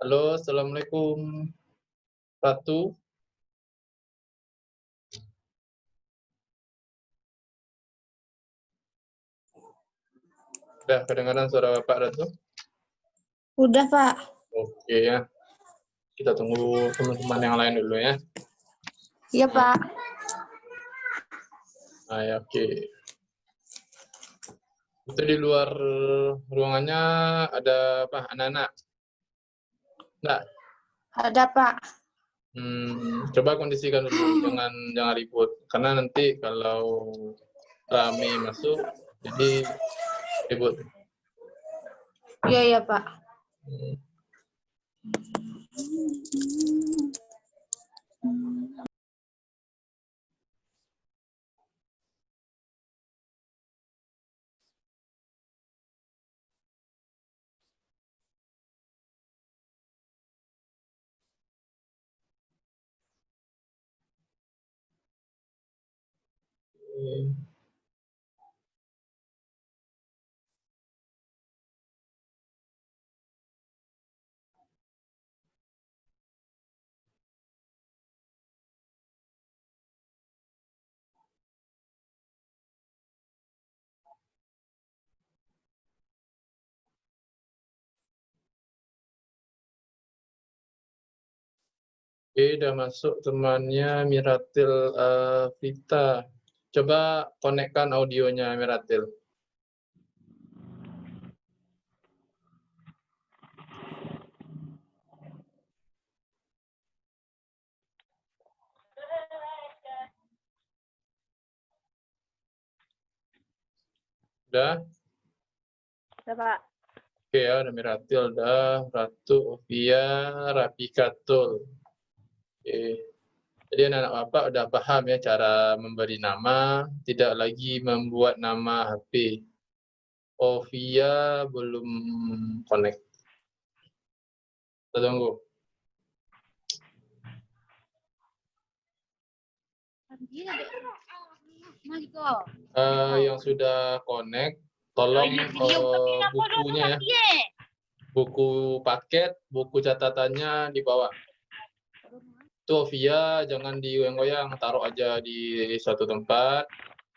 Halo, assalamualaikum. Ratu. Udah kedengaran suara Bapak Ratu? Udah, Pak. Oke ya. Kita tunggu teman-teman yang lain dulu ya. Iya, Pak. Nah, ya, oke. Itu di luar ruangannya ada apa? Anak-anak? Enggak? Ada, Pak. Coba kondisikan dulu, jangan ribut. Karena nanti kalau rame masuk, jadi ribut. Iya, iya, Pak. Oke, udah masuk temannya Miratil Vita. Coba konekkan audionya Miratil. Udah? Udah, Pak. Oke ya, udah Miratil, udah. Ratu, Ovia, Rapikatul. Oke. Jadi anak-anak Bapak udah paham ya cara memberi nama, tidak lagi membuat nama HP. Ovia belum connect. Kita tunggu. Yang sudah connect, tolong bukunya ya. Buku paket, buku catatannya dibawa. Itu Ovia jangan digoyang-goyang, taruh aja di suatu tempat.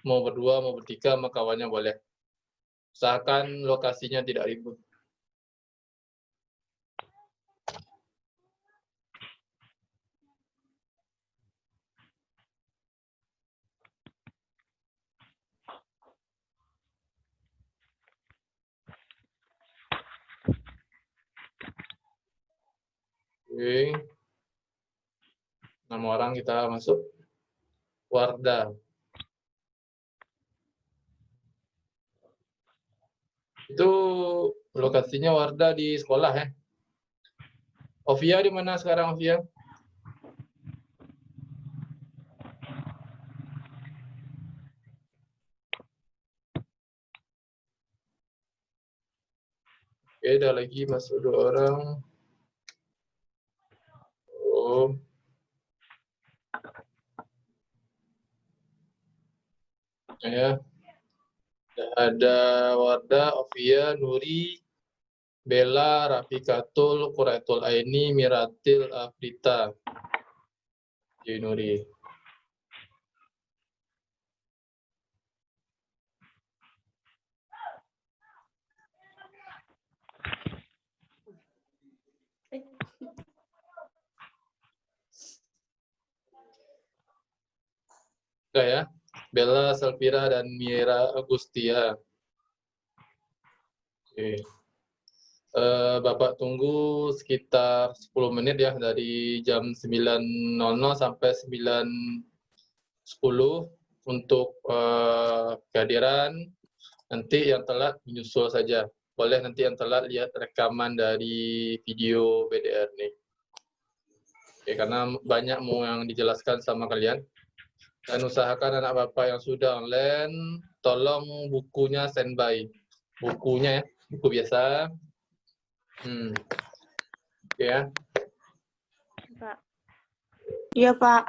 Mau berdua, mau bertiga, sama kawannya boleh. Usahakan lokasinya tidak ribut. Oke. 6 orang kita masuk. Wardah. Itu lokasinya Wardah di sekolah ya. Ovia di mana sekarang, Ovia? Oke, ada lagi masuk 2 orang. Oh. Ya. Ada Wardah, Ovia, Nuri, Bella, Rafikatul, Quraitul Aini, Miratil, Afrita. Oke, Nuri. Udah ya. Bella, Salvira, dan Mira Agustia. Oke. Bapak tunggu sekitar 10 menit ya, dari jam 9.00 sampai 9.10 untuk kehadiran. Nanti yang telat menyusul saja. Boleh nanti yang telat lihat rekaman dari video BDR nih. Oke, karena banyak mau yang dijelaskan sama kalian. Dan usahakan anak Bapak yang sudah online, tolong bukunya standby. Bukunya ya, buku biasa. Oke ya. Pak. Iya, Pak.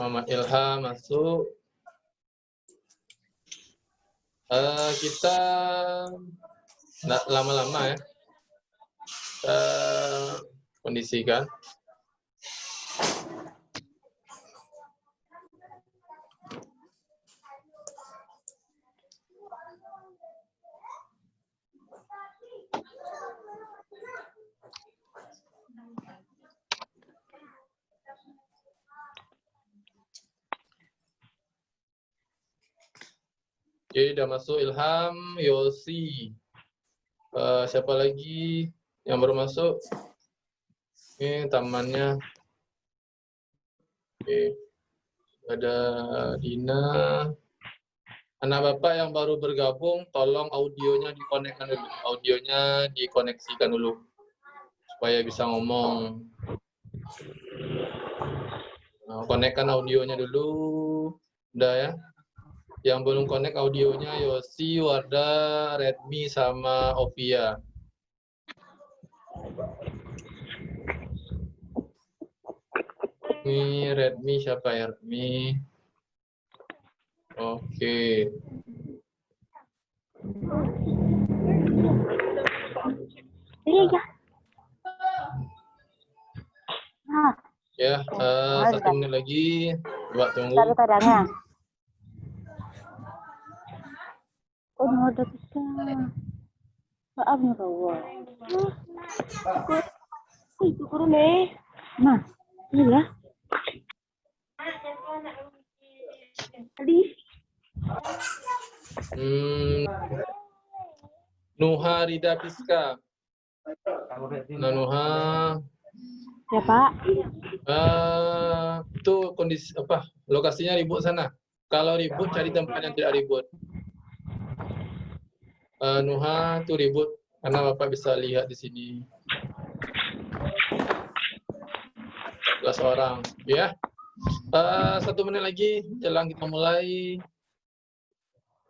Muhammad Ilham masuk. Kita nggak lama-lama ya. kondisikan. Oke, udah masuk Ilham, Yosi. Siapa lagi yang baru masuk? Ini tamannya. Oke. Ada Dina. Anak Bapak yang baru bergabung, tolong audionya dikonekkan dulu. Audionya dikoneksikan dulu. Supaya bisa ngomong. Nah, konekkan audionya dulu. Udah ya. Yang belum connect audionya Yosi, Wardah, Redmi, sama Ovia. Ini Redmi siapa ya? Redmi. Oke. Ya, 1 menit lagi. Coba tunggu. Oh, ada kita. Maaf nih Allah. Itu kurang deh. Nah, ini ya. Tadi. Nuha Rida Piska. Nah, Nuha. Ya, Pak. Itu kondisi apa? Lokasinya ribut sana. Kalau ribut cari tempat yang tidak ribut. Nuha tuh ribut karena Bapak bisa lihat di sini. 11 orang, ya. 1 menit lagi jelang kita mulai.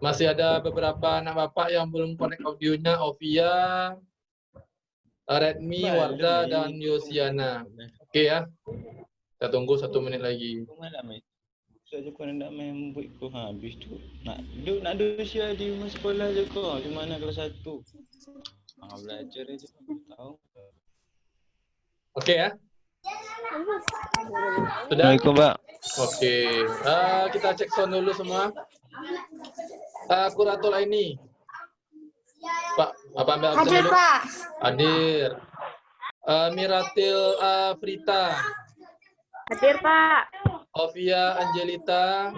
Masih ada beberapa anak Bapak yang belum connect audionya, Ovia, Redmi, Wardah, dan Yosiana. Oke ya. Kita tunggu 1 menit lagi. Saja kau nak main buat kau habis tu. Nak duduk siap di sekolah je kau. Di mana kelas 1. Belajar aja tahu. Oke ya. Sudah? Assalamualaikum, Pak. Oke. Kita cek sound dulu semua. Kuratul ini. Pak, apa ambil absen Hadir, dulu? Pak. Hadir. Miratil Frita. Hadir, Pak. Ovia Angelita.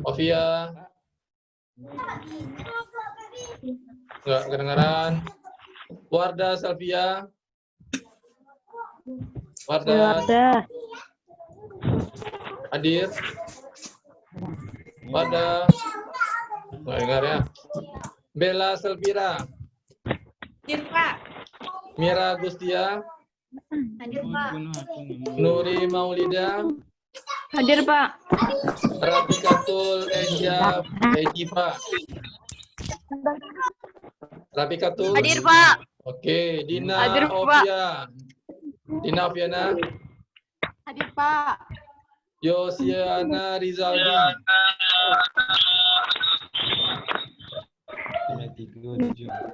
Ovia. Enggak kedengaran. Wardah Salvia. Wardah. Hadir. Wardah. Enggak dengar ya. Bella Selvira. Hadir, Pak. Mira Gustia. Hadir, Pak. Nuri Maulida. Hadir, Pak. Rapikatul Eja Ejipa. Rapikatul. Hadir, Pak. Oke, Dina Hadir, Pak. Ovia. Dina Oviana. Hadir, Pak. Yosiana Rizaldi.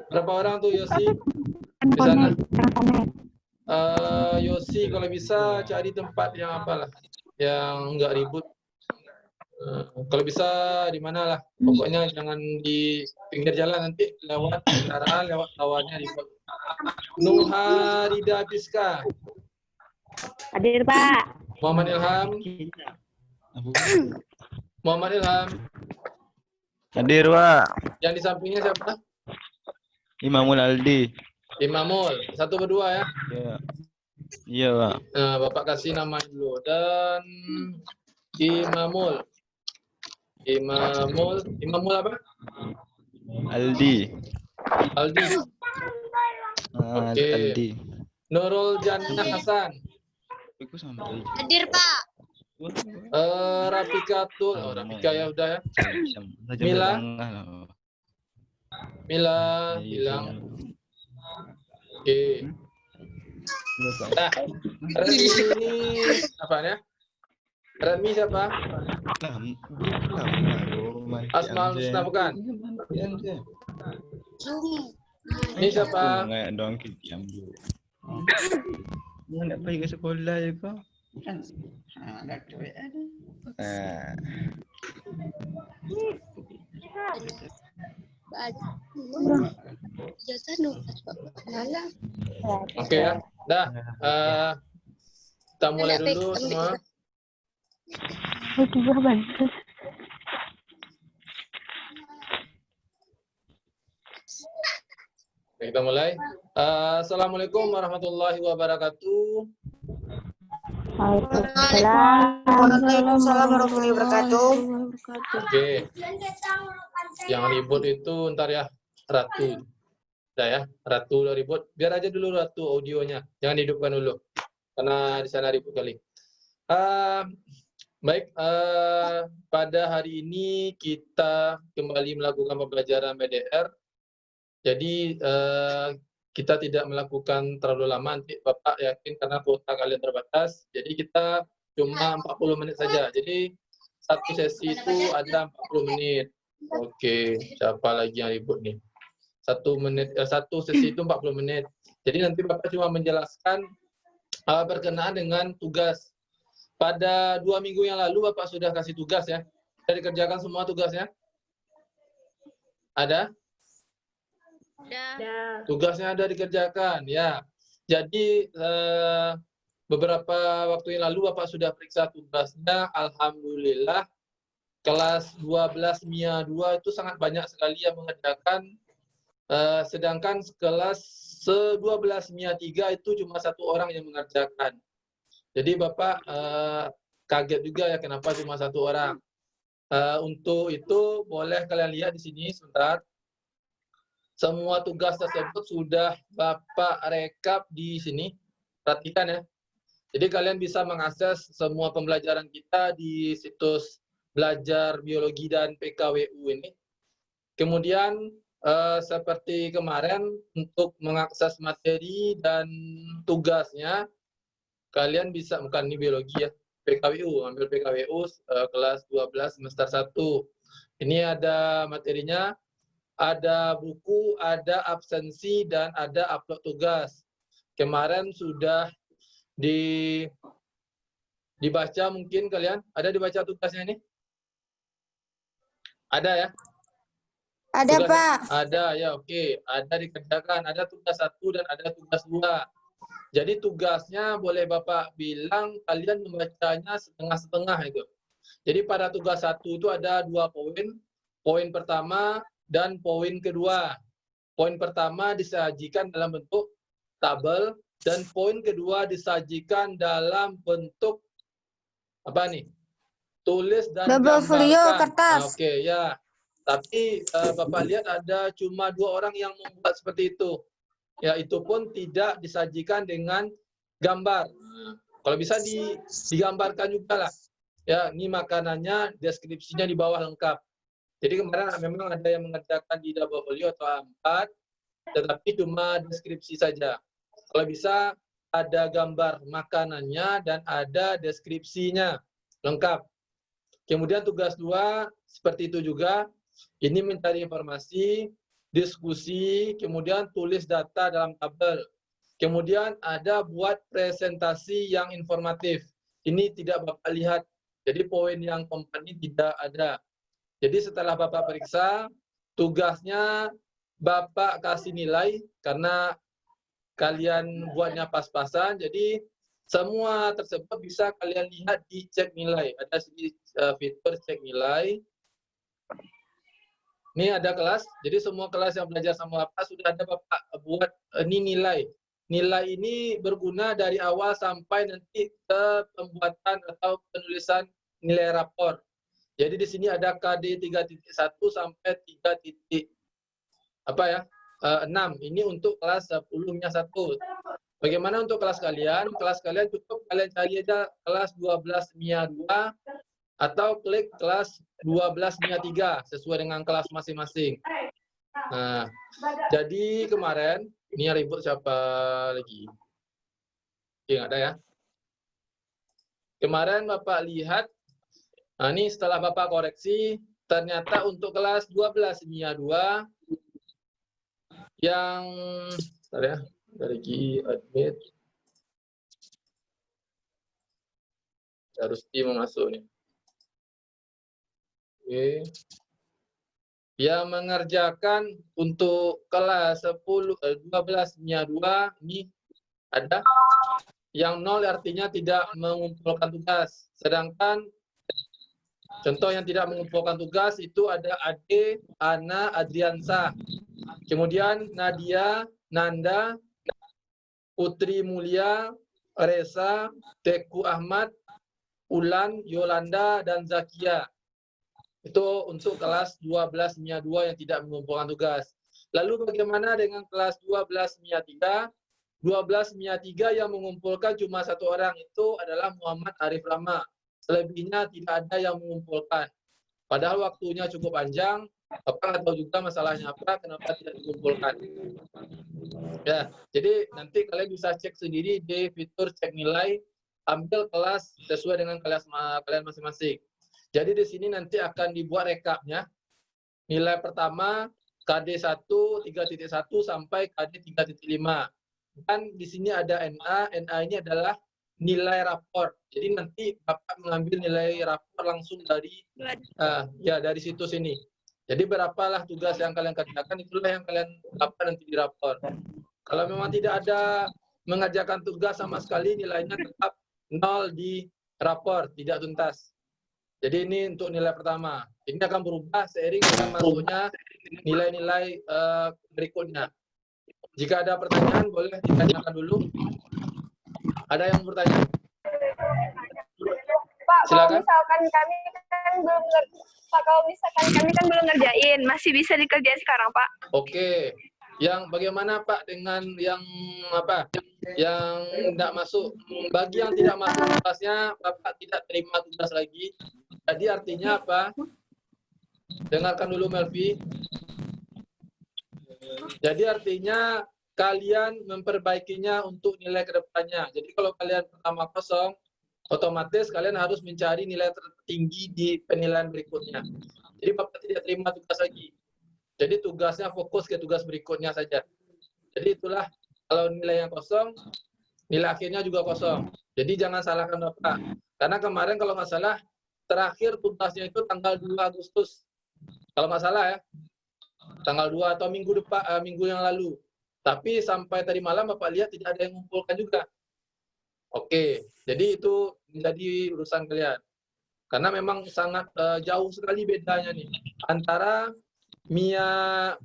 Berapa orang tuh Yosi? Di sana. Yosi kalau bisa cari tempat yang apalah, yang enggak ribut. Kalau bisa di mana lah, pokoknya jangan di pinggir jalan, nanti lewat kendaraan, lewat lawannya ribut. Nuha Rida Piska. Hadir, Pak. Muhammad Ilham. Muhammad Ilham. Hadir, Pak. Yang di sampingnya siapa? Imamul Aldi. Imamul. 1 berdua ya. Ya. Iya, Pak. Nah, Bapak kasih nama dulu. Dan Imamul. Imamul apa? Aldi. Aldi. Oke. Aldi. Nurul Jannah Hasan. Aku sampai. Hadir, Pak. Rapikatul. Oh, Rapika ya udah ya. Mila. Mila hilang. Oke. Nah, Redmi apa ya? Redmi siapa? Asmaul Husna bukan? Ini siapa? Ngayak doang diam dulu. Mau nak pergi ke sekolah je kau? Kan ada duit ada. Oke ya. Dah. Kita mulai dulu semua. Oke, bagus. Oke, kita mulai. Assalamualaikum warahmatullahi wabarakatuh. Waalaikumsalam warahmatullahi wabarakatuh. Oke. Yang ribut itu ntar ya, Ratu. Udah ya, Ratu udah ribut. Biar aja dulu Ratu audionya. Jangan hidupkan dulu. Karena di sana ribut kali. Baik, pada hari ini kita kembali melakukan pembelajaran BDR. Jadi kita tidak melakukan terlalu lama, nanti Bapak yakin karena kuota kalian terbatas. Jadi kita cuma 40 menit saja. Jadi satu sesi itu ada 40 menit. Oke, siapa lagi yang ribut nih? Satu sesi itu 40 menit. Jadi nanti Bapak cuma menjelaskan berkenaan dengan tugas. Pada 2 minggu yang lalu Bapak sudah kasih tugas ya. Sudah dikerjakan semua tugasnya? Ada? Tugasnya ada dikerjakan ya. Jadi beberapa waktu yang lalu Bapak sudah periksa tugasnya. Alhamdulillah kelas 12 MIA 2 itu sangat banyak sekali yang mengerjakan. Sedangkan kelas 12 MIA 3 itu cuma 1 orang yang mengerjakan. Jadi Bapak kaget juga ya kenapa cuma 1 orang. Untuk itu boleh kalian lihat di sini sebentar. Semua tugas tersebut sudah Bapak rekap di sini. Perhatikan ya. Jadi kalian bisa mengakses semua pembelajaran kita di situs Belajar Biologi dan PKWU ini. Kemudian seperti kemarin untuk mengakses materi dan tugasnya, kalian bisa, bukan ini biologi ya, PKWU, ambil PKWU kelas 12 semester 1. Ini ada materinya. Ada buku, ada absensi, dan ada upload tugas. Kemarin sudah dibaca mungkin kalian. Ada dibaca tugasnya ini? Ada ya? Ada, tugas, Pak. Ada ya, oke. Ada dikerjakan. Ada tugas 1 dan ada tugas 2. Jadi tugasnya boleh Bapak bilang kalian membacanya setengah-setengah itu. Jadi pada tugas 1 itu ada 2 poin. Poin pertama dan poin kedua. Poin pertama disajikan dalam bentuk tabel dan poin kedua disajikan dalam bentuk apa nih? Tulis dan double gambarkan. folio kertas. Oke ya. Tapi Bapak lihat ada cuma 2 orang yang membuat seperti itu. Ya, itu pun tidak disajikan dengan gambar. Kalau bisa digambarkan juga lah. Ya, ini makanannya, deskripsinya di bawah lengkap. Jadi kemarin memang ada yang mengerjakan di double folio atau A4, tetapi cuma deskripsi saja. Kalau bisa ada gambar makanannya dan ada deskripsinya lengkap. Kemudian tugas 2 seperti itu juga. Ini mencari informasi, diskusi, kemudian tulis data dalam tabel. Kemudian ada buat presentasi yang informatif. Ini tidak Bapak lihat. Jadi poin yang keempat ini tidak ada. Jadi setelah Bapak periksa, tugasnya Bapak kasih nilai karena kalian buatnya pas-pasan. Jadi semua tersebut bisa kalian lihat di cek nilai. Ada fitur cek nilai. Ini ada kelas. Jadi semua kelas yang belajar sama Bapak sudah ada Bapak buat ini nilai. Nilai ini berguna dari awal sampai nanti ke pembuatan atau penulisan nilai rapor. Jadi di sini ada KD 3.1 sampai 3.6. Ini untuk kelas 10-nya 1. Bagaimana untuk kelas kalian? Kelas kalian cukup kalian cari aja kelas 12 MIA 2 atau klik kelas 12 MIA 3 sesuai dengan kelas masing-masing. Nah, jadi kemarin ini yang ribut siapa lagi? Oke, nggak ada ya. Kemarin Bapak lihat. Nah, ini setelah Bapak koreksi, ternyata untuk kelas 12 MIA 2, Yang bentar ya, dari admit. Harus mau masuk nih. Oke. Yang mengerjakan untuk kelas 12 MIA 2 ini ada. Yang 0 artinya tidak mengumpulkan tugas. Sedangkan contoh yang tidak mengumpulkan tugas itu ada Ade, Ana, Adriansa. Kemudian Nadia, Nanda, Putri Mulia, Reza, Teku Ahmad, Ulan, Yolanda, dan Zakia. Itu untuk kelas 12 MIA 2 yang tidak mengumpulkan tugas. Lalu bagaimana dengan kelas 12 MIA 3? 12 MIA 3 yang mengumpulkan cuma satu orang itu adalah Muhammad Arif Rama. Selebihnya tidak ada yang mengumpulkan. Padahal waktunya cukup panjang, Bapak nggak tahu juga masalahnya apa, kenapa tidak dikumpulkan. Ya, jadi nanti kalian bisa cek sendiri di fitur cek nilai, ambil kelas sesuai dengan kelas kalian masing-masing. Jadi di sini nanti akan dibuat rekapnya. Nilai pertama KD 1 3.1 sampai KD 3.5. Dan di sini ada NA. NA ini adalah nilai rapor. Jadi nanti Bapak mengambil nilai rapor langsung dari dari situs ini. Jadi berapalah tugas yang kalian kerjakan, itulah yang kalian dapat nanti di rapor. Kalau memang tidak ada mengerjakan tugas sama sekali, nilainya tetap 0 di rapor, tidak tuntas. Jadi ini untuk nilai pertama. Ini akan berubah seiring dengan masuknya nilai-nilai berikutnya. Jika ada pertanyaan, boleh ditanyakan dulu. Ada yang bertanya? Pak, Silakan. kalau misalkan kami kan belum ngerjain, masih bisa dikerjain sekarang, Pak? Oke. Yang bagaimana Pak dengan yang apa? Yang tidak masuk? Bagi yang tidak masuk tugasnya, Bapak tidak terima tugas lagi. Jadi artinya apa? Dengarkan dulu Melvi. Jadi artinya kalian memperbaikinya untuk nilai kedepannya. Jadi kalau kalian pertama kosong, otomatis kalian harus mencari nilai tertinggi di penilaian berikutnya. Jadi Bapak tidak terima tugas lagi. Jadi tugasnya fokus ke tugas berikutnya saja. Jadi itulah kalau nilai yang kosong, nilai akhirnya juga kosong. Jadi jangan salahkan Bapak. Karena kemarin kalau nggak salah, terakhir tugasnya itu tanggal 2 Agustus. Kalau nggak salah ya. Tanggal 2 atau minggu yang lalu. Tapi sampai tadi malam Bapak lihat tidak ada yang mengumpulkan juga. Oke, jadi itu menjadi urusan kalian. Karena memang sangat jauh sekali bedanya nih antara MIA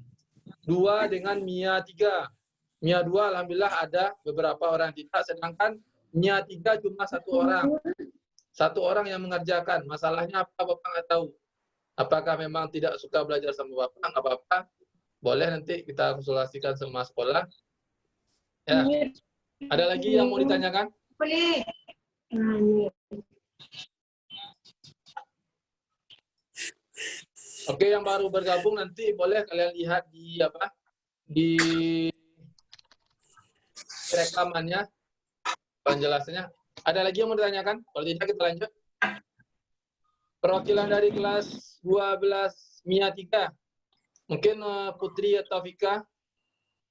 2 dengan MIA 3. MIA 2 alhamdulillah ada beberapa orang tidak, sedangkan MIA 3 cuma satu orang. Satu orang yang mengerjakan. Masalahnya apa Bapak nggak tahu. Apakah memang tidak suka belajar sama Bapak? Nggak apa-apa. Boleh nanti kita konsultasikan sama sekolah. Ya. Ada lagi yang mau ditanyakan? Oke, yang baru bergabung nanti boleh kalian lihat di apa? Di rekamannya, penjelasannya. Ada lagi yang mau ditanyakan? Kalau tidak kita lanjut. Perwakilan dari kelas 12 MIA 3. Mungkin Putri atau Vika,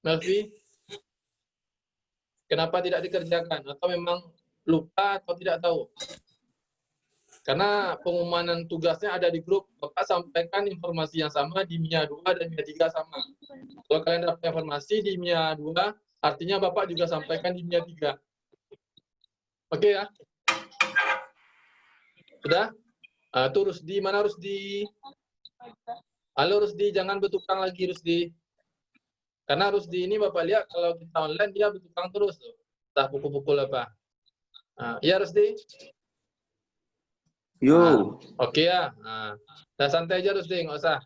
Melvi. Kenapa tidak dikerjakan? Atau memang lupa atau tidak tahu? Karena pengumuman tugasnya ada di grup, Bapak sampaikan informasi yang sama di MIA 2 dan MIA 3 sama. Kalau kalian dapat informasi di MIA 2, artinya Bapak juga sampaikan di MIA 3. Oke ya? Sudah? Itu Rusdi, mana Rusdi? Halo Rusdi, jangan bertukang lagi Rusdi. Karena Rusdi ini Bapak lihat kalau kita online dia bertukang terus tuh. Entah pukul-pukul apa. Iya Rusdi? Yo. Oke ya. Nah, santai aja Rusdi, nggak usah.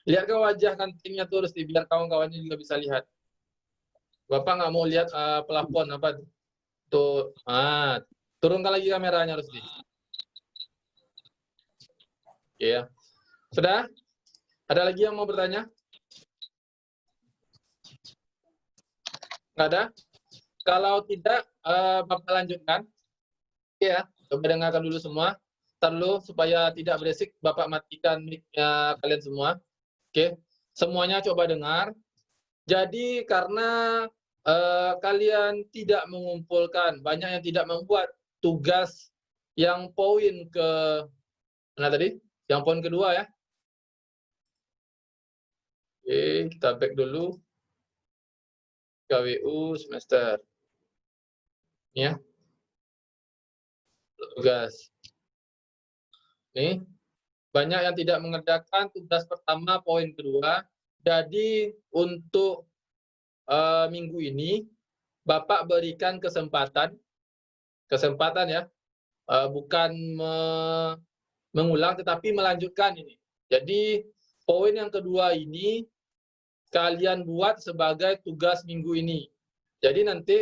Lihat ke wajah kantingnya tuh Rusdi, biar kawan-kawannya juga bisa lihat. Bapak nggak mau lihat pelafon apa tuh. Turunkan lagi kameranya Rusdi. Oke ya. Sudah? Ada lagi yang mau bertanya? Nggak ada? Kalau tidak, Bapak lanjutkan. Oke ya, coba dengarkan dulu semua. Ntar dulu, supaya tidak berisik, Bapak matikan mic-nya kalian semua. Oke, semuanya coba dengar. Jadi karena kalian tidak mengumpulkan, banyak yang tidak membuat tugas yang poin ke mana tadi? Yang poin kedua ya. Oke, kita back dulu. KWU semester. Ini ya. Tugas. Nih, banyak yang tidak mengerjakan tugas pertama, poin kedua. Jadi untuk minggu ini, Bapak berikan kesempatan ya, bukan mengulang, tetapi melanjutkan ini. Jadi poin yang kedua ini kalian buat sebagai tugas minggu ini. Jadi nanti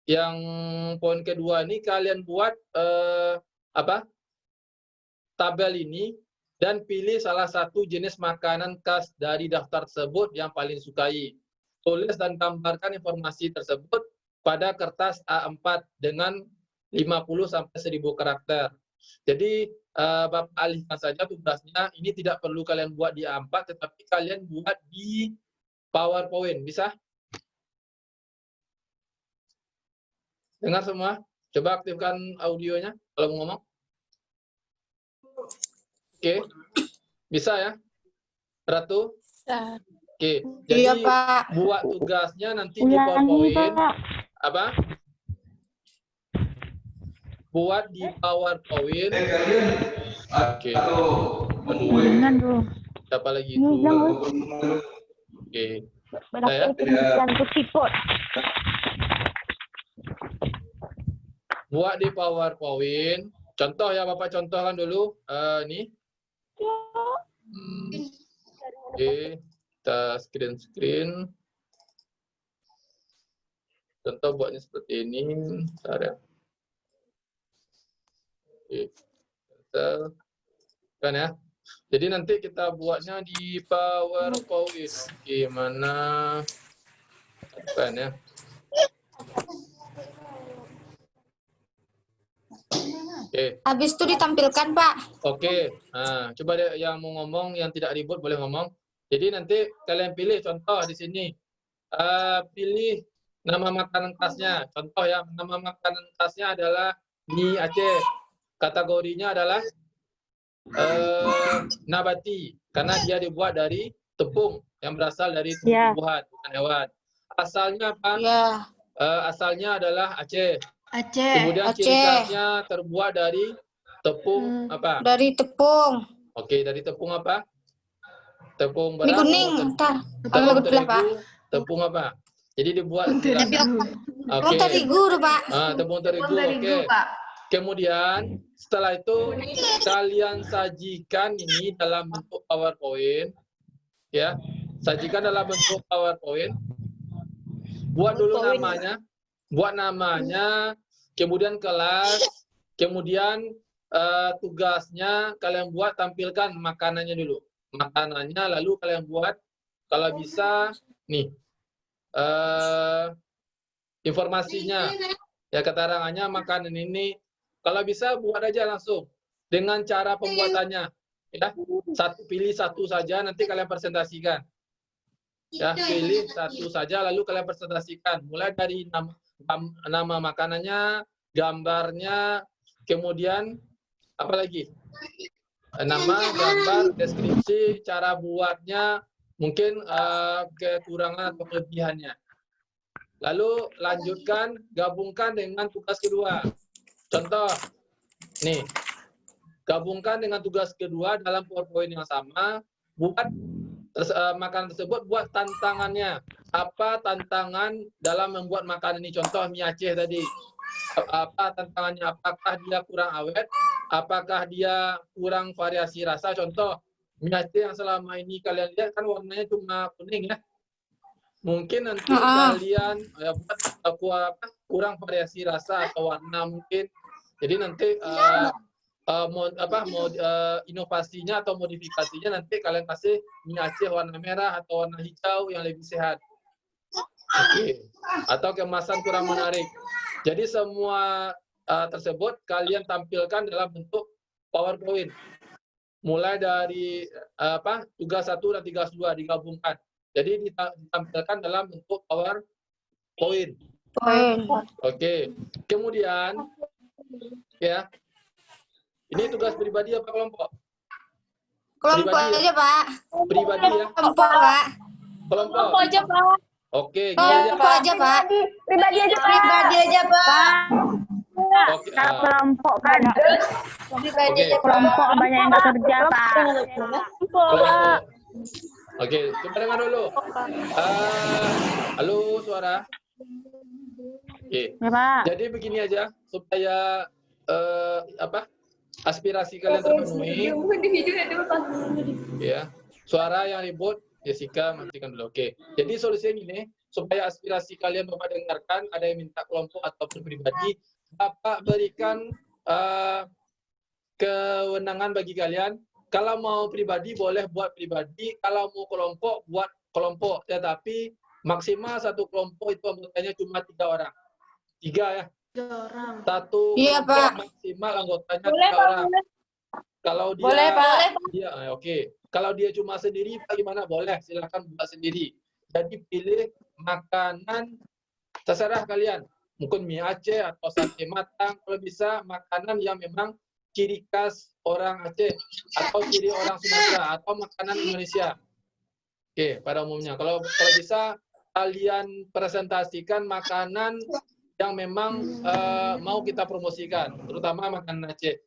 yang poin kedua ini kalian buat tabel ini dan pilih salah satu jenis makanan khas dari daftar tersebut yang paling sukai. Tulis dan gambarkan informasi tersebut pada kertas A4 dengan 50-1000 karakter. Jadi Bapak alihkan saja tugasnya, ini tidak perlu kalian buat di A4, tetapi kalian buat di PowerPoint. Bisa? Dengar semua? Coba aktifkan audionya kalau mau ngomong. Oke, bisa ya, Ratu? Oke, jadi Iya, Pak. buat tugasnya nanti di Ulangi, PowerPoint. Pak. Apa? Buat di PowerPoint. Oke. Jangan tuh. Siapa lagi Ini itu? jangan. Oke. Berapa kemudian ke keyboard. Buat di PowerPoint. Contoh ya, Bapak contohkan dulu. Ini. Oke, kita screen. Contoh buatnya seperti ini. Bentar ya. Oke, kan ya. Jadi nanti kita buatnya di PowerPoint. Gimana? Kan ya. Oke. Habis itu ditampilkan, Pak. Oke. Nah, coba deh yang mau ngomong, yang tidak ribut boleh ngomong. Jadi nanti kalian pilih contoh di sini. Pilih nama makanan khasnya. Contoh ya, nama makanan khasnya adalah mie Aceh. Kategorinya adalah nabati, karena dia dibuat dari tepung yang berasal dari tumbuhan, bukan hewan. Asalnya apa? Iya. Asalnya adalah Aceh. Aceh. Kemudian ciri khasnya terbuat dari tepung apa? Dari tepung. Oke, dari tepung apa? Tepung Mie beras, kuning. tepung belah, Pak. terigu, tepung apa? Jadi dibuat Tepung terigu, Pak. tepung terigu. Oke. Kemudian setelah itu kalian sajikan ini dalam bentuk PowerPoint, ya. Sajikan dalam bentuk PowerPoint. Buat dulu namanya, kemudian kelas, kemudian tugasnya kalian buat, tampilkan makanannya dulu. Makanannya lalu kalian buat, kalau bisa nih informasinya, ya keterangannya makanan ini. Kalau bisa buat aja langsung dengan cara pembuatannya, ya. Pilih satu saja, nanti kalian presentasikan. Ya, pilih satu saja lalu kalian presentasikan. Mulai dari nama makanannya, gambarnya, kemudian apa lagi? Nama, gambar, deskripsi, cara buatnya, mungkin kekurangan atau kelebihannya. Lalu lanjutkan, gabungkan dengan tugas kedua. Contoh, nih, gabungkan dengan tugas kedua dalam PowerPoint yang sama, buat makanan tersebut, buat tantangannya. Apa tantangan dalam membuat makanan ini? Contoh mie Aceh tadi. Apa tantangannya? Apakah dia kurang awet? Apakah dia kurang variasi rasa? Contoh, mie Aceh yang selama ini kalian lihat kan warnanya cuma kuning ya. Mungkin nanti kalian buat kurang variasi rasa atau warna mungkin. Jadi nanti inovasinya atau modifikasinya nanti kalian kasih mie Aceh warna merah atau warna hijau yang lebih sehat. Oke. Atau kemasan kurang menarik. Jadi semua tersebut kalian tampilkan dalam bentuk PowerPoint. Mulai dari tugas 1 dan tugas 2 digabungkan. Jadi ditampilkan dalam bentuk PowerPoint. Poin. Oke. Kemudian ya. Ini tugas pribadi apa kelompok? Kelompok Pribadi aja, Pak. Pribadi ya. Kelompok, Pak. Kelompok. aja, Pak. Oke, gini aja. Kelompok aja, Pak. Pribadi aja, Pak. Pribadi aja, Pak. Oke. Kelompok kan. Pribadi Oke. aja, Pak. Kelompok banyak yang nggak kerja, Pak. Kelompok. Oke, coba dengar dulu. Halo, suara. Oke. Ya, Pak. Jadi begini aja supaya aspirasi kalian terpenuhi. Ya. Suara yang ribut, Jessica matikan dulu. Oke. Jadi solusinya gini, supaya aspirasi kalian Bapak dengarkan, ada yang minta kelompok ataupun pribadi, Bapak berikan kewenangan bagi kalian. Kalau mau pribadi boleh buat pribadi, kalau mau kelompok buat kelompok. Tetapi maksimal satu kelompok itu anggotanya cuma 3 orang. 3 ya. 3 orang. Satu Iya, kelompok Pak. maksimal anggotanya Boleh, 3 Pak. orang. Kalau dia Boleh, Pak. dia oke. Kalau dia cuma sendiri bagaimana? Boleh, silakan buat sendiri. Jadi pilih makanan terserah kalian. Mungkin mie Aceh atau sate matang, kalau bisa makanan yang memang ciri khas orang Aceh atau ciri orang Sumatera atau makanan Indonesia. Oke, pada umumnya. Kalau bisa kalian presentasikan makanan yang memang mau kita promosikan, terutama makanan Aceh.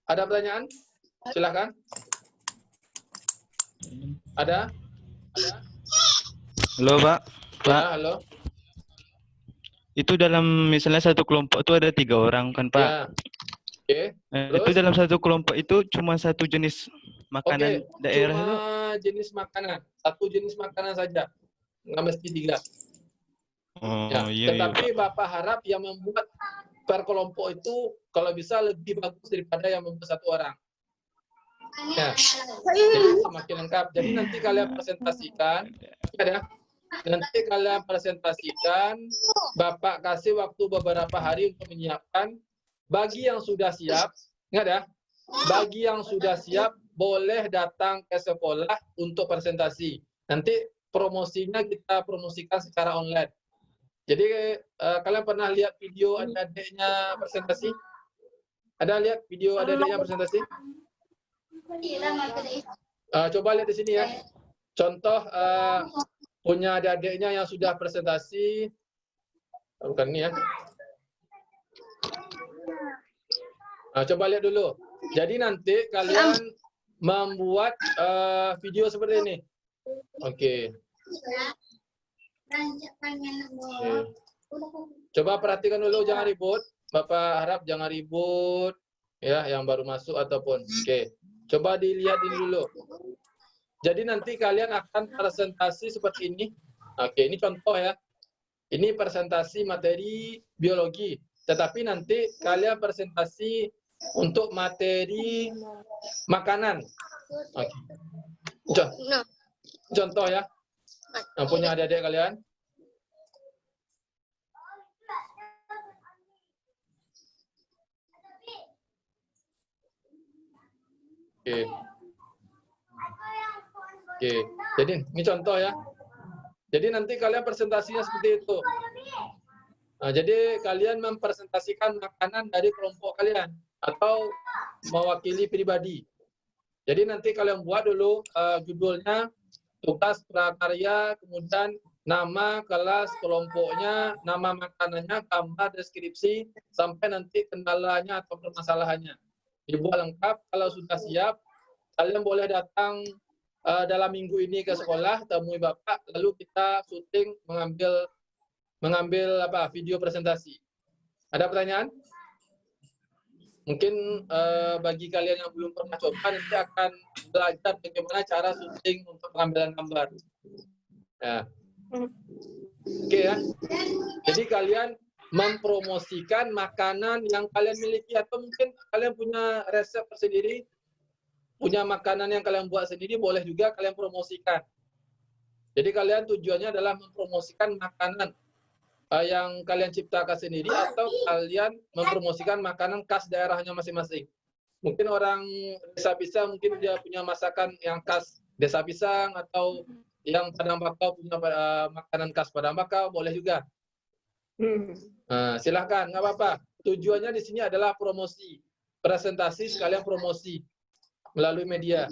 Ada pertanyaan? Silakan. Ada? Halo, Pak. Ya, halo. Itu dalam misalnya satu kelompok itu ada 3 orang kan, Pak? Ya. Oke. Itu Terus? dalam satu kelompok itu cuma satu jenis makanan Oke, daerah cuma itu. jenis makanan. Satu jenis makanan saja. Nggak mesti 3. Oh, Ya. iya, Tetapi Pak. Bapak harap yang membuat per kelompok itu kalau bisa lebih bagus daripada yang membuat 1 orang. Ya. Jadi semakin lengkap. Jadi nanti kalian presentasikan. Ya. Nanti kalian presentasikan. Bapak kasih waktu beberapa hari untuk menyiapkan. Bagi yang sudah siap, ingat ya, bagi yang sudah siap boleh datang ke sekolah untuk presentasi. Nanti promosinya kita promosikan secara online. Jadi kalian pernah lihat video adik-adiknya presentasi? Ada lihat video adik-adiknya presentasi? Coba lihat di sini ya. Contoh punya adik-adiknya yang sudah presentasi. Bukan ini ya. Coba lihat dulu. Jadi nanti kalian membuat video seperti ini. Oke. Coba perhatikan dulu, jangan ribut. Bapak harap jangan ribut. Ya, yang baru masuk ataupun. Oke. Coba dilihat ini dulu. Jadi nanti kalian akan presentasi seperti ini. Oke, ini contoh ya. Ini presentasi materi biologi. Tetapi nanti kalian presentasi untuk materi makanan. Oke. Contoh ya. Yang punya adik-adik kalian. Oke. Oke. Jadi ini contoh ya. Jadi nanti kalian presentasinya seperti itu. Nah, jadi kalian mempresentasikan makanan dari kelompok kalian atau mewakili pribadi. Jadi nanti kalian buat dulu judulnya, tugas prakarya, kemudian nama kelas kelompoknya, nama makanannya, gambar deskripsi, sampai nanti kendalanya atau permasalahannya. Dibuat lengkap. Kalau sudah siap, kalian boleh datang dalam minggu ini ke sekolah, temui Bapak, lalu kita syuting mengambil video presentasi. Ada pertanyaan? Mungkin bagi kalian yang belum pernah coba, nanti akan belajar bagaimana cara syuting untuk pengambilan gambar. Ya. Oke ya. Jadi kalian mempromosikan makanan yang kalian miliki, atau mungkin kalian punya resep tersendiri, punya makanan yang kalian buat sendiri, boleh juga kalian promosikan. Jadi kalian tujuannya adalah mempromosikan makanan yang kalian ciptakan sendiri, atau kalian mempromosikan makanan khas daerahnya masing-masing. Mungkin orang Desa Pisang, mungkin dia punya masakan yang khas Desa Pisang, atau yang Padang Bakau punya makanan khas Padang Bakau, boleh juga. Silahkan, nggak apa-apa. Tujuannya di sini adalah promosi, presentasi sekalian promosi melalui media.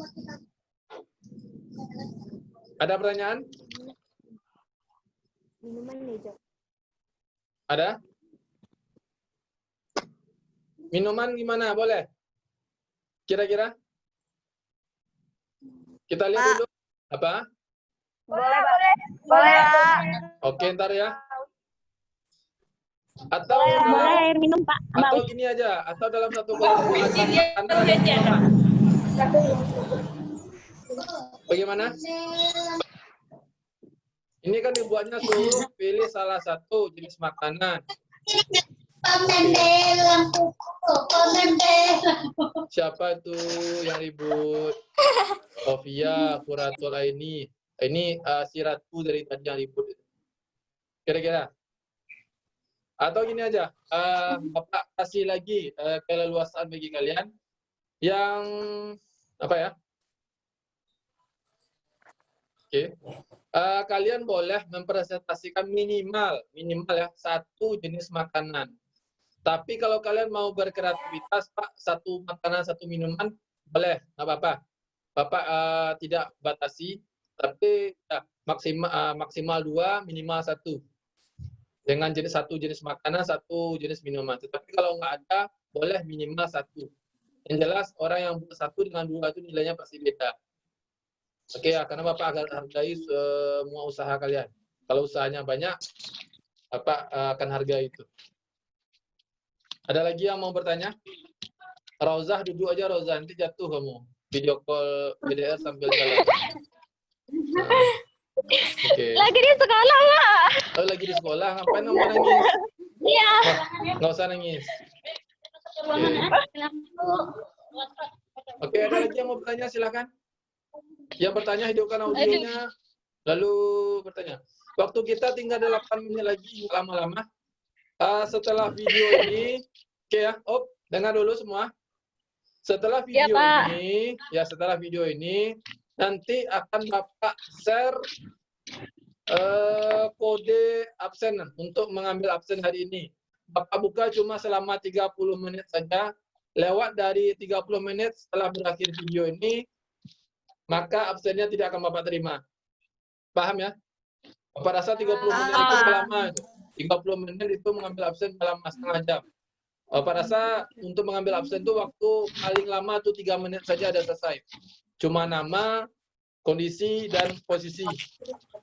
Ada pertanyaan? Ada? Minuman gimana? Boleh? Kira-kira? Kita lihat dulu. Apa? Boleh, Pak. Oke, ntar ya. Atau Boleh air minum, Pak. atau gini aja, atau dalam satu kelompok Anda ada minuman. Bagaimana? Ini kan dibuatnya suruh pilih salah satu jenis makanan. Siapa itu yang ribut? Sofia, Furatul Aini. Ini si Ratu dari tadi yang ribut. Kira-kira? Atau gini aja, Bapak kasih lagi keleluasaan bagi kalian yang apa ya? Oke. Kalian boleh mempresentasikan minimal ya satu jenis makanan. Tapi kalau kalian mau berkreativitas, Pak, satu makanan, satu minuman, boleh, nggak apa-apa. Bapak tidak batasi, tapi ya, maksimal 2, minimal 1. Dengan satu jenis makanan, satu jenis minuman. Tetapi kalau nggak ada, boleh minimal 1. Yang jelas, orang yang buat 1 dengan 2 itu nilainya pasti beda. Oke ya, karena Bapak akan hargai semua usaha kalian. Kalau usahanya banyak, Bapak akan hargai itu. Ada lagi yang mau bertanya? Rauzah, duduk aja Rauzah, nanti jatuh kamu. Video call BDR sambil jalan. Oke. Lagi di sekolah, Pak. Oh, lagi di sekolah, ngapain kamu nangis? Iya. Nggak usah nangis. Oke, ada lagi yang mau bertanya, silakan. Yang bertanya, hidupkan audionya, lalu bertanya. Waktu kita tinggal 8 menit lagi, lama-lama. Setelah video ini, oke ya, dengar dulu semua. Setelah video setelah video ini, nanti akan Bapak share kode absen untuk mengambil absen hari ini. Bapak buka cuma selama 30 menit saja. Lewat dari 30 menit setelah berakhir video ini, maka absennya tidak akan Bapak terima. Paham ya? Bapak rasa 30 menit itu lama. 30 menit itu mengambil absen dalam setengah jam. Bapak rasa untuk mengambil absen itu waktu paling lama itu 3 menit saja ada selesai. Cuma nama, kondisi, dan posisi.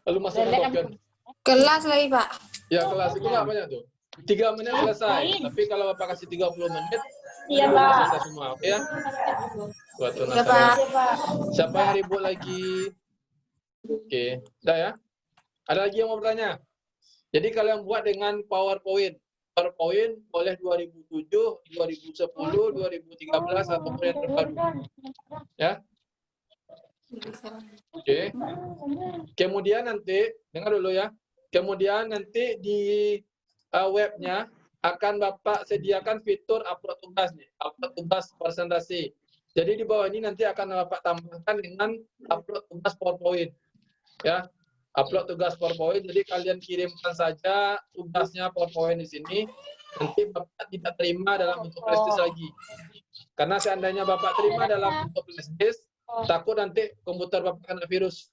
Lalu masuk ke token. Kelas lagi, Pak. Ya, kelas itu nggak banyak tuh. 3 menit selesai. Tapi kalau Bapak kasih 30 menit, Iya, Pak. selesai semua. Oke ya? Suatu nasabah. Siapa yang ribut lagi? Oke. Udah ya? Ada lagi yang mau bertanya? Jadi kalian buat dengan PowerPoint. PowerPoint boleh 2007, 2010, 2013, ataupun yang terbaru. Ya? Oke. Kemudian nanti, dengar dulu ya. Kemudian nanti di webnya akan Bapak sediakan fitur upload tugas nih, upload tugas presentasi. Jadi di bawah ini nanti akan Bapak tambahkan dengan upload tugas PowerPoint. Ya. Upload tugas PowerPoint, jadi kalian kirimkan saja tugasnya PowerPoint di sini. Nanti Bapak tidak terima dalam bentuk flashdisk lagi. Karena seandainya Bapak terima dalam bentuk flashdisk, takut nanti komputer Bapak kena virus.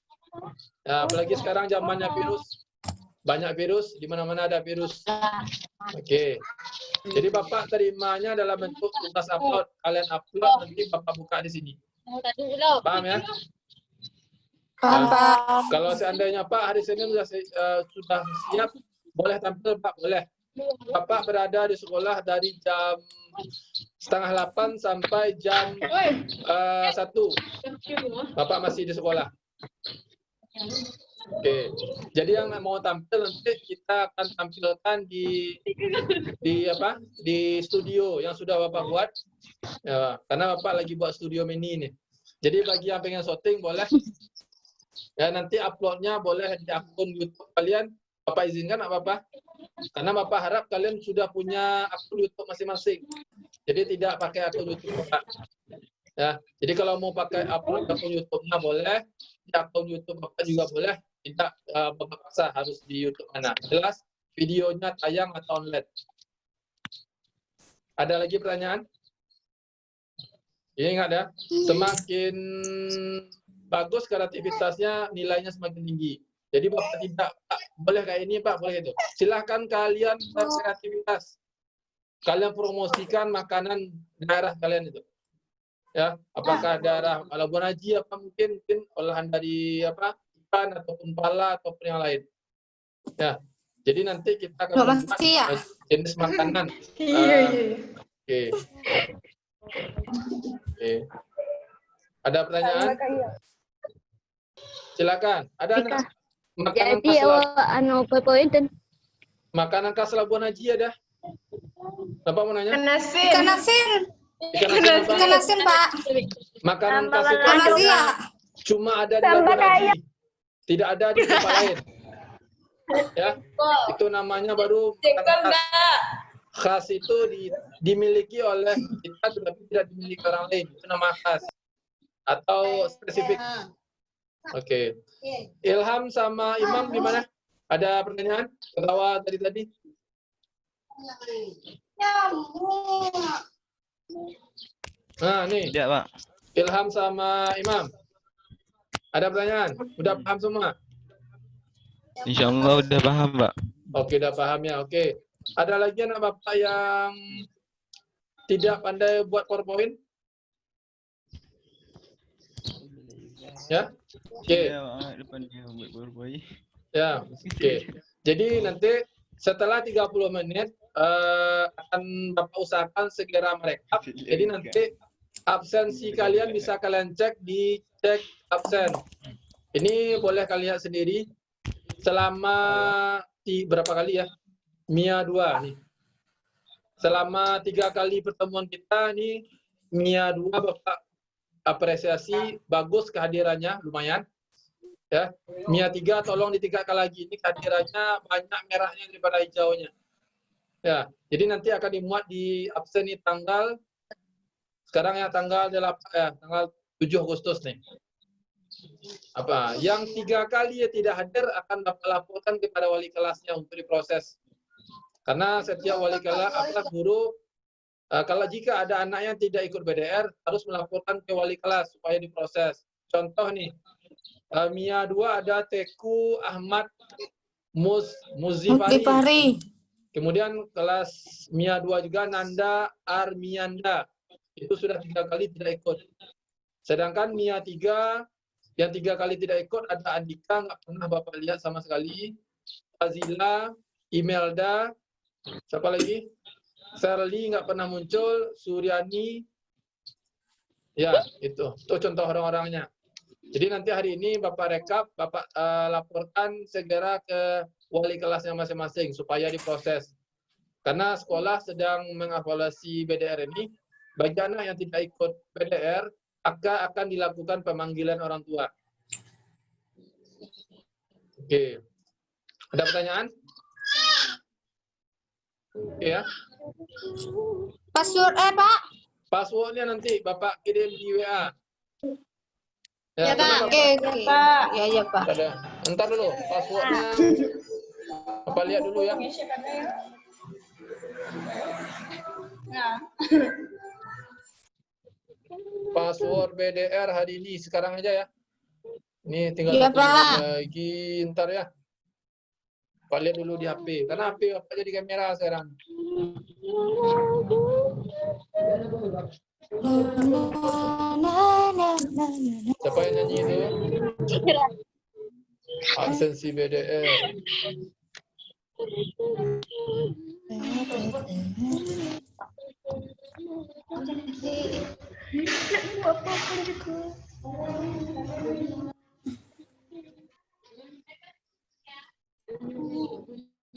Ya, apalagi sekarang zamannya virus. Banyak virus, di mana-mana ada virus. Oke. Jadi Bapak terimanya dalam bentuk tugas upload. Kalian upload, nanti Bapak buka di sini. Paham ya? Nah, kalau seandainya Pak hari Senin sudah siap, boleh tampil Pak, boleh. Bapak berada di sekolah dari jam 7:30 sampai jam 1. Bapak masih di sekolah. Oke. Jadi yang mau tampil nanti kita akan tampilkan di studio yang sudah Bapak buat. Ya, karena Bapak lagi buat studio mini nih. Jadi bagi yang pengen syuting boleh. Ya, nanti uploadnya boleh di akun YouTube kalian. Bapak izinkan apa-apa? Karena Bapak harap kalian sudah punya akun YouTube masing-masing. Jadi tidak pakai akun YouTube Bapak. Ya, jadi kalau mau pakai upload akun YouTube-nya boleh, di akun YouTube Bapak juga boleh, tidak Bapak paksa harus di YouTube anak. Jelas videonya tayang atau online. Ada lagi pertanyaan? Ingat ya, semakin bagus kreativitasnya, nilainya semakin tinggi. Jadi Bapak tidak boleh kayak ini Pak, boleh itu. Silahkan kalian berkreativitas. Kalian promosikan makanan daerah kalian itu. Ya, apakah daerah Labuan Haji apa mungkin olahan dari apa ikan ataupun pala ataupun yang lain. Ya, jadi nanti kita akan membuat jenis makanan. Oke. Ada pertanyaan? Silakan. Ada anak? Makanan khas makanan khas Labuan Haji ada? Bapak mau nanya? Ikan asin. Ikan asin, Pak. Makanan khas itu cuma ada di Labuan Haji. Tidak ada di tempat lain. Ya, itu namanya baru makanan khas itu dimiliki oleh kita tetapi tidak dimiliki orang lain. Itu nama khas atau spesifik. Oke. Ilham sama Imam gimana? Ada pertanyaan? Ketawa tadi? Nah, nih. Tidak, Pak. Ilham sama Imam. Ada pertanyaan? Udah paham semua? Insyaallah udah paham, Pak. Oke, udah paham ya. Oke. Ada lagi anak Bapak yang tidak pandai buat PowerPoint? Ya? Oke. Ya, oke. Jadi nanti setelah 30 menit akan Bapak usahakan segera merekap. Jadi nanti absensi kalian bisa kalian cek di cek absen. Ini boleh kalian lihat sendiri selama berapa kali ya? Mia 2 nih. Selama 3 kali pertemuan kita nih Mia 2 Bapak apresiasi bagus kehadirannya lumayan. Ya, Mia 3 tolong ditingkatkan lagi, ini kehadirannya banyak merahnya daripada hijaunya. Ya, jadi nanti akan dimuat di absen ini tanggal sekarang ya tanggal 7 Agustus nih. Apa? Yang 3 kali ya tidak hadir akan dapat laporkan kepada wali kelasnya untuk diproses. Karena setiap wali kelas guru kalau jika ada anak yang tidak ikut BDR harus melaporkan ke wali kelas supaya diproses. Contoh nih, Mia 2 ada Teku Ahmad Muzifari. Kemudian kelas Mia 2 juga Nanda Armianda. Itu sudah 3 kali tidak ikut. Sedangkan Mia 3 yang 3 kali tidak ikut ada Andika, nggak pernah Bapak lihat sama sekali. Fazila, Imelda, siapa lagi? Serli nggak pernah muncul, Suryani. Ya, itu contoh orang-orangnya. Jadi nanti hari ini Bapak rekap, Bapak laporkan segera ke wali kelasnya masing-masing supaya diproses. Karena sekolah sedang mengevaluasi BDR ini, bagi anak yang tidak ikut BDR akan dilakukan pemanggilan orang tua. Oke. Ada pertanyaan? Oke ya. Password Pak? Passwordnya nanti Bapak kirim di WA. Ya, Pak. Oke, Pak. Ya, Pak. Ada. Entar dulu passwordnya. Bapak lihat dulu ya. Password BDR hari ini sekarang aja ya. Ini tinggal ya, Pak. lagi ntar ya. Pak lihat dulu di HP. Karena HP Bapak jadi kamera sekarang. Siapa yang nyanyi itu? Absensi BDR.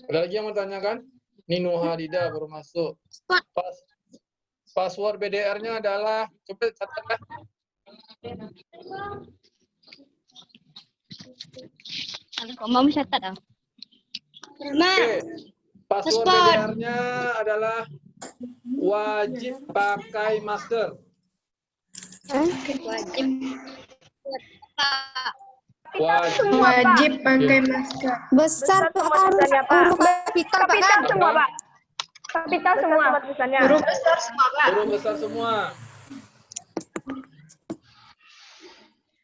Ada lagi yang mau tanyakan? Nino Hadida baru masuk. Password BDR-nya adalah, coba catatkan. Kok mau catat ah? Oke. Password BDR-nya adalah wajib pakai masker. Wajib pakai masker. Besar Pak, harus huruf kapital Pak kan? Semua Pak. Kapital semua tulisannya. Huruf besar semua Pak. Huruf besar semua.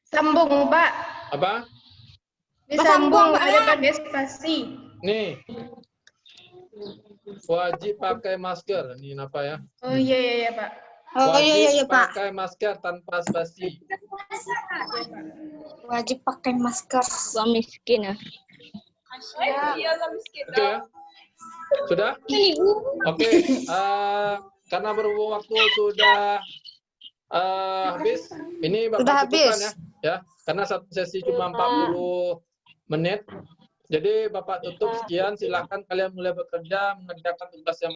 Sambung Pak. Apa? Disambung ada pakai spasi. Nih. Wajib pakai masker. Ini apa ya? Oh iya Pak. Wajib pakai masker tanpa spasi. Wajib pakai masker. Orang miskin ya. Oke ya? Sudah? Oke. Karena berhubung waktu sudah habis, ini Bapak cukupkan ya. Karena satu sesi cuma 40 menit. Jadi Bapak tutup sekian, silahkan kalian mulai bekerja, mengerjakan tugas yang